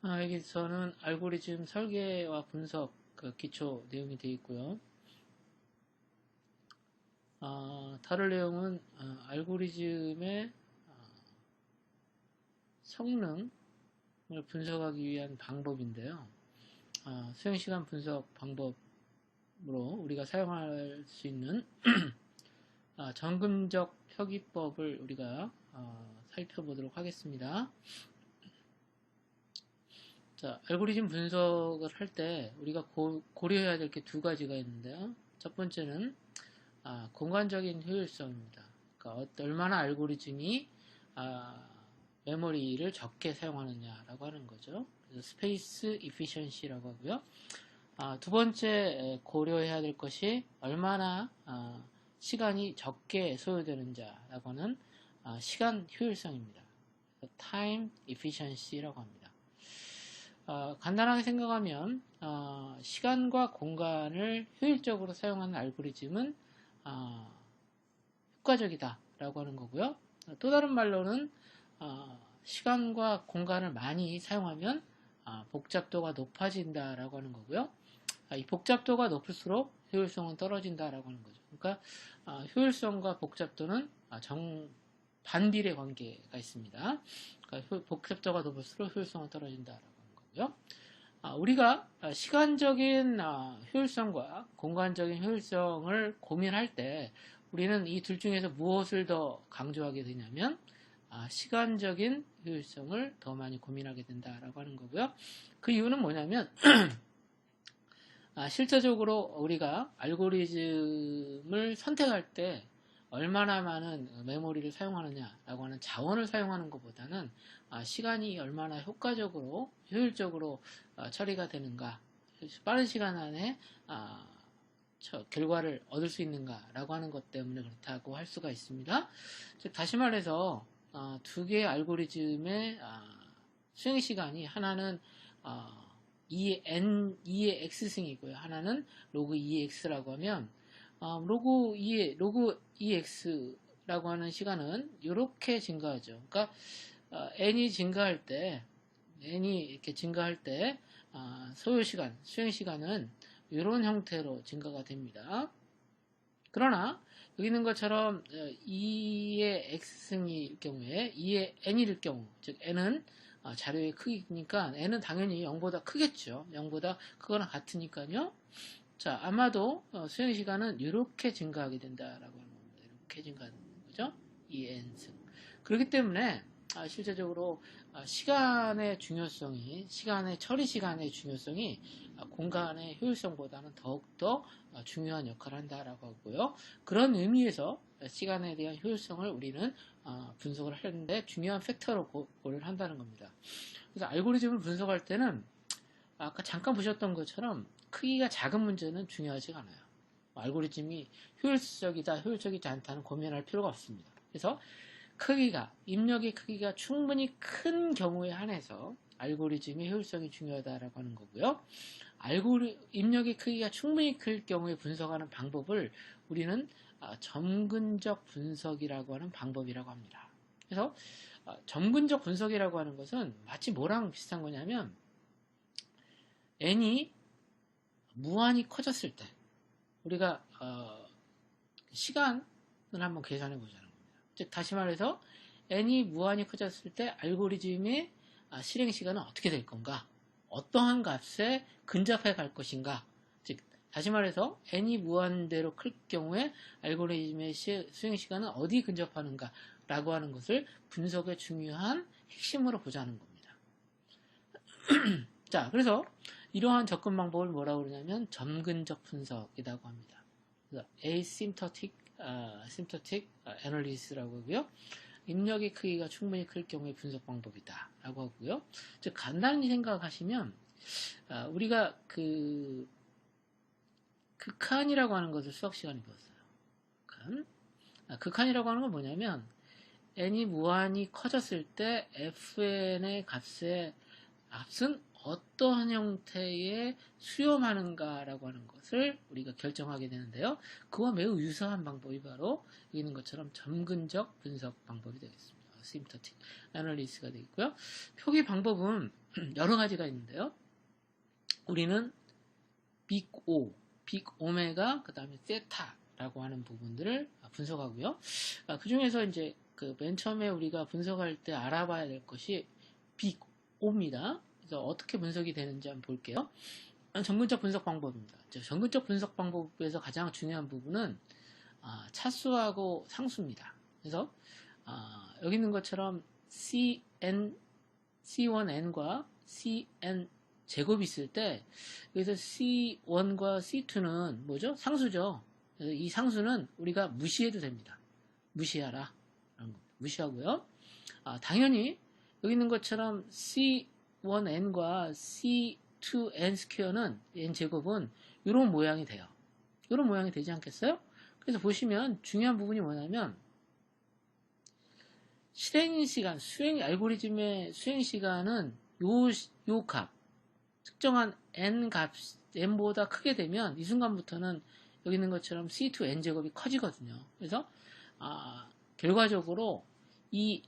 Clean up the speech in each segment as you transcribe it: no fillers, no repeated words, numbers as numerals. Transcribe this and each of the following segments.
여기서는 알고리즘 설계와 분석 그 기초 내용이 되어 있고요. 다룰 내용은 알고리즘의 성능을 분석하기 위한 방법인데요. 수행시간 분석 방법으로 우리가 사용할 수 있는 점근적 표기법을 우리가 살펴보도록 하겠습니다. 자, 알고리즘 분석을 할 때 우리가 고려해야 될 게 두 가지가 있는데요. 첫 번째는 공간적인 효율성입니다. 그러니까 얼마나 알고리즘이 메모리를 적게 사용하느냐라고 하는 거죠. 그래서 스페이스 이피션시라고 하고요. 두 번째 고려해야 될 것이 얼마나 시간이 적게 소요되는지라고 하는 시간 효율성입니다. time efficiency라고 합니다. 간단하게 생각하면 시간과 공간을 효율적으로 사용하는 알고리즘은 효과적이다 라고 하는 거고요. 또 다른 말로는 시간과 공간을 많이 사용하면 복잡도가 높아진다 라고 하는 거고요. 이 복잡도가 높을수록 효율성은 떨어진다 라고 하는 거죠. 그러니까 효율성과 복잡도는 반비례 관계가 있습니다. 그러니까 복잡도가 높을수록 효율성은 떨어진다 라고 하는 거고요. 우리가 시간적인 효율성과 공간적인 효율성을 고민할 때 우리는 이 둘 중에서 무엇을 더 강조하게 되냐면 시간적인 효율성을 더 많이 고민하게 된다라고 하는 거고요. 그 이유는 뭐냐면 실제적으로 우리가 알고리즘을 선택할 때 얼마나 많은 메모리를 사용하느냐라고 하는 자원을 사용하는 것보다는 시간이 얼마나 효과적으로 효율적으로 처리가 되는가, 빠른 시간 안에 결과를 얻을 수 있는가라고 하는 것 때문에 그렇다고 할 수가 있습니다. 즉 다시 말해서 두 개의 알고리즘의 수행 시간이 하나는 2의 x승이고요. 하나는 로그 2x라고 하면 로그 2x라고 하는 시간은 이렇게 증가하죠. 그러니까 n이 증가할 때 n이 이렇게 증가할 때 소요 시간, 수행 시간은 이런 형태로 증가가 됩니다. 그러나 여기 있는 것처럼 2의 x승일 경우에 2의 n일 경우, 즉 n은 자료의 크기니까 n은 당연히 0보다 크겠죠. 0보다 크거나 같으니까요. 자, 아마도 수행 시간은 이렇게 증가하게 된다라고 하는 겁니다. 이렇게 증가하는 거죠. 2n승. 그렇기 때문에 실제적으로 시간의 중요성이, 시간의 처리 시간의 중요성이 공간의 효율성보다는 더욱더 중요한 역할을 한다라고 하고요. 그런 의미에서 시간에 대한 효율성을 우리는 분석을 하는데 중요한 팩터로 고려를 한다는 겁니다. 그래서 알고리즘을 분석할 때는 아까 잠깐 보셨던 것처럼 크기가 작은 문제는 중요하지 않아요. 알고리즘이 효율적이다, 효율적이지 않다는 고민할 필요가 없습니다. 그래서 입력의 크기가 충분히 큰 경우에 한해서 알고리즘의 효율성이 중요하다라고 하는 거고요. 입력의 크기가 충분히 클 경우에 분석하는 방법을 우리는 점근적 분석이라고 하는 방법이라고 합니다. 그래서 점근적 분석이라고 하는 것은 마치 뭐랑 비슷한 거냐면 n이 무한히 커졌을 때 우리가 시간을 한번 계산해 보자는 겁니다. 즉 다시 말해서 n이 무한히 커졌을 때 알고리즘의 실행 시간은 어떻게 될 건가? 어떠한 값에 근접해 갈 것인가? 즉 다시 말해서 n이 무한대로 클 경우에 알고리즘의 수행 시간은 어디 근접하는가? 라고 하는 것을 분석의 중요한 핵심으로 보자는 겁니다. 자, 그래서 이러한 접근 방법을 뭐라고 그러냐면 점근적 분석이라고 합니다. 그래서 asymptotic analysis라고 하고요. 입력의 크기가 충분히 클 경우의 분석 방법이다 라고 하고요. 즉 간단히 생각하시면 우리가 극한이라고 하는 것을 수학 시간에 배웠어요. 극한이라고 하는 건 뭐냐면 n이 무한히 커졌을 때 fn의 값은 어떠한 형태의 수렴하는가라고 하는 것을 우리가 결정하게 되는데요. 그와 매우 유사한 방법이 바로 여기 있는 것처럼 점근적 분석 방법이 되겠습니다. 시임터틱 애널리시스가 되어 있고요. 표기 방법은 여러 가지가 있는데요. 우리는 빅 O, 빅 오메가, 그 다음에 세타라고 하는 부분들을 분석하고요. 그 중에서 이제 그 맨 처음에 우리가 분석할 때 알아봐야 될 것이 빅 O입니다. 그래서 어떻게 분석이 되는지 한번 볼게요. 점근적 분석 방법입니다. 점근적 분석 방법에서 가장 중요한 부분은 차수하고 상수입니다. 그래서 여기 있는 것처럼 C1n과 Cn 제곱이 있을 때 여기서 C1과 C2는 뭐죠? 상수죠. 그래서 이 상수는 우리가 무시해도 됩니다. 무시하라. 무시하고요. 당연히 여기 있는 것처럼 C1n과 C2n 스퀘어는 n제곱은 이런 모양이 돼요. 이런 모양이 되지 않겠어요? 그래서 보시면 중요한 부분이 뭐냐면 실행 시간, 알고리즘의 수행 시간은 요 값, 특정한 n보다 크게 되면 이 순간부터는 여기 있는 것처럼 C2n 제곱이 커지거든요. 그래서 결과적으로 이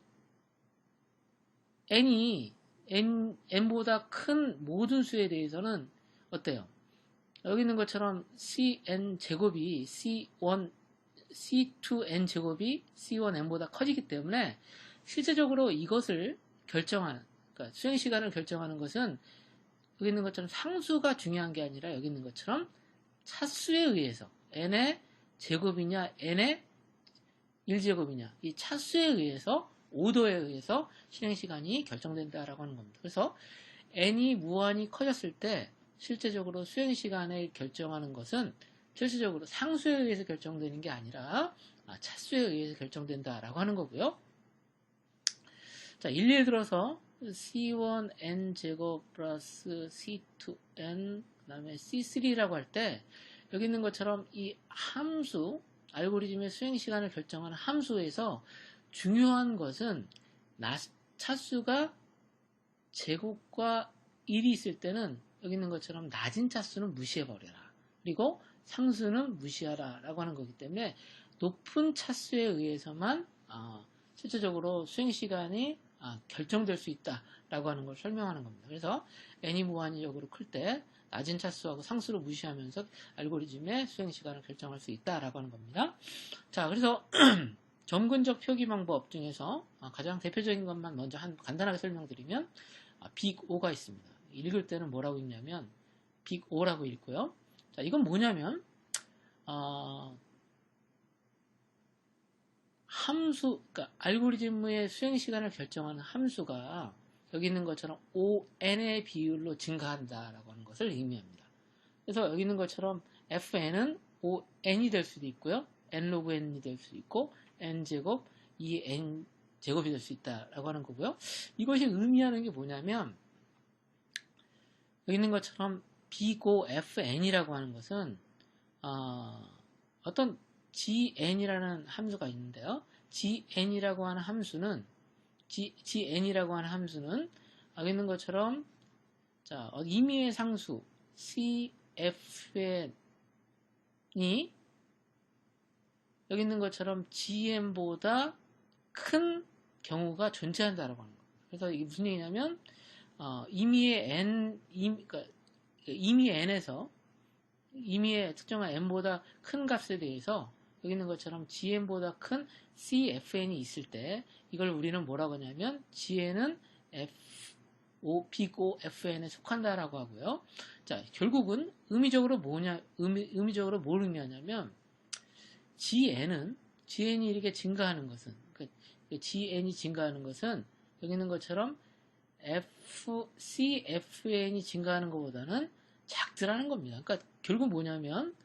n이 n보다 큰 모든 수에 대해서는 어때요? 여기 있는 것처럼 cn 제곱이 C2n 제곱이 C1n보다 커지기 때문에 실제적으로 이것을 결정하는, 그러니까 수행 시간을 결정하는 것은 여기 있는 것처럼 상수가 중요한 게 아니라 여기 있는 것처럼 차수에 의해서 n의 제곱이냐 n의 1제곱이냐 이 차수에 의해서 오더에 의해서 실행시간이 결정된다라고 하는 겁니다. 그래서 n이 무한히 커졌을 때 실제적으로 수행시간을 결정하는 것은 실질적으로 상수에 의해서 결정되는 게 아니라 차수에 의해서 결정된다라고 하는 거고요. 자, 일례 들어서 C1n 제곱 플러스 C2n 그 다음에 C3라고 할 때 여기 있는 것처럼 이 함수, 알고리즘의 수행시간을 결정하는 함수에서 중요한 것은 차수가 제곱과 1이 있을 때는 여기 있는 것처럼 낮은 차수는 무시해버려라. 그리고 상수는 무시하라 라고 하는 거기 때문에 높은 차수에 의해서만 실질적으로 수행시간이 결정될 수 있다라고 하는 걸 설명하는 겁니다. 그래서 n이 무한히적으로 클 때 낮은 차수하고 상수를 무시하면서 알고리즘의 수행시간을 결정할 수 있다라고 하는 겁니다. 자, 그래서 점근적 표기 방법 중에서 가장 대표적인 것만 먼저 간단하게 설명드리면 빅 O가 있습니다. 읽을 때는 뭐라고 읽냐면 빅 O라고 읽고요. 자, 이건 뭐냐면 함수, 그러니까 알고리즘의 수행 시간을 결정하는 함수가 여기 있는 것처럼 ON의 비율로 증가한다라고 하는 것을 의미합니다. 그래서 여기 있는 것처럼 FN은 ON이 될 수도 있고요. N 로그 N이 될 수도 있고 N제곱 2N 제곱이 될 수 있다라고 하는 거고요. 이것이 의미하는 게 뭐냐면 여기 있는 것처럼 B고 FN이라고 하는 것은 어떤 GN이라는 함수가 있는데요. GN이라고 하는 함수는 여기 있는 것처럼 자, 임의의 상수 CFN이 여기 있는 것처럼 GN보다 큰 경우가 존재한다라고 하는 겁니다. 그래서 이게 무슨 얘기냐면 임의의 N에서 임의의 특정한 n보다 큰 값에 대해서 여기 있는 것처럼 gn보다 큰 cfn이 있을 때 이걸 우리는 뭐라고 하냐면 gn은 b고 fn에 속한다라고 하고요. 자, 결국은 의미적으로 의미적으로 뭘 의미하냐면 gn이 이렇게 증가하는 것은 gn이 증가하는 것은 여기 있는 것처럼 cfn이 증가하는 것보다는 작더라는 겁니다. 그러니까 결국 뭐냐면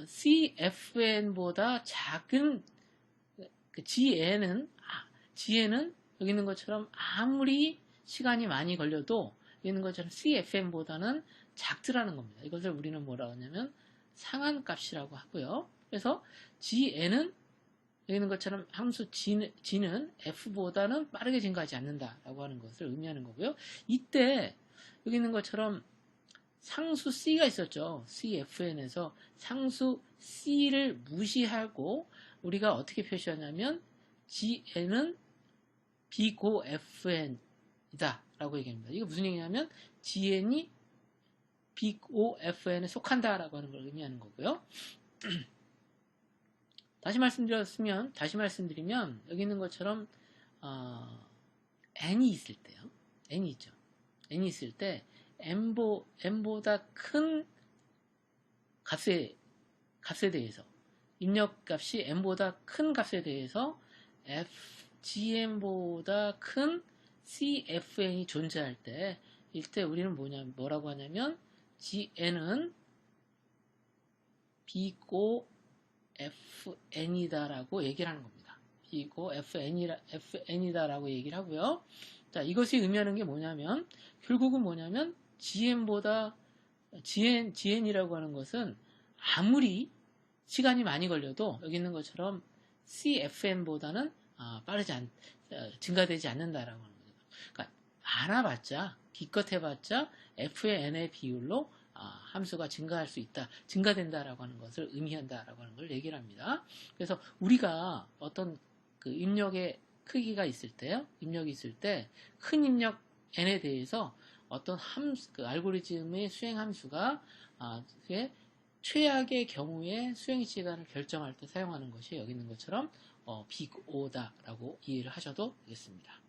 CFN보다 작은 GN은 여기 있는 것처럼 아무리 시간이 많이 걸려도 여기 있는 것처럼 CFN보다는 작더라는 겁니다. 이것을 우리는 뭐라고 하냐면 상한값이라고 하고요. 그래서 GN은 여기 있는 것처럼 함수 G는 F보다는 빠르게 증가하지 않는다라고 하는 것을 의미하는 거고요. 이때 여기 있는 것처럼 상수 C가 있었죠. CFN에서 상수 C를 무시하고 우리가 어떻게 표시하냐면 GN은 big O fn이다 라고 얘기합니다. 이게 무슨 얘기냐면 GN이 big O fn에 속한다 라고 하는 걸 의미하는 거고요. 다시 말씀드리면 여기 있는 것처럼 n이 있을 때요. n이 있죠. n이 있을 때 n보다 큰 값에 대해서 입력값이 n보다 큰 값에 대해서 GN보다 큰 CFN이 존재할 때 이때 우리는 뭐라고 하냐면 GN은 big O fn이다 라고 얘기를 하는 겁니다. big O fn이다 라고 얘기를 하고요. 자, 이것이 의미하는 게 뭐냐면 결국은 뭐냐면 GN이라고 하는 것은 아무리 시간이 많이 걸려도 여기 있는 것처럼 CFN보다는 증가되지 않는다라고 하는 거죠. 그러니까 많아봤자 기껏 해봤자 F의 N의 비율로 함수가 증가된다라고 하는 것을 의미한다라고 하는 걸 얘기를 합니다. 그래서 우리가 어떤 그 입력의 크기가 있을 때요, 입력이 있을 때 큰 입력 N에 대해서 어떤 그 알고리즘의 수행 함수가 최악의 경우에 수행 시간을 결정할 때 사용하는 것이 여기 있는 것처럼 big O다라고 이해를 하셔도 되겠습니다.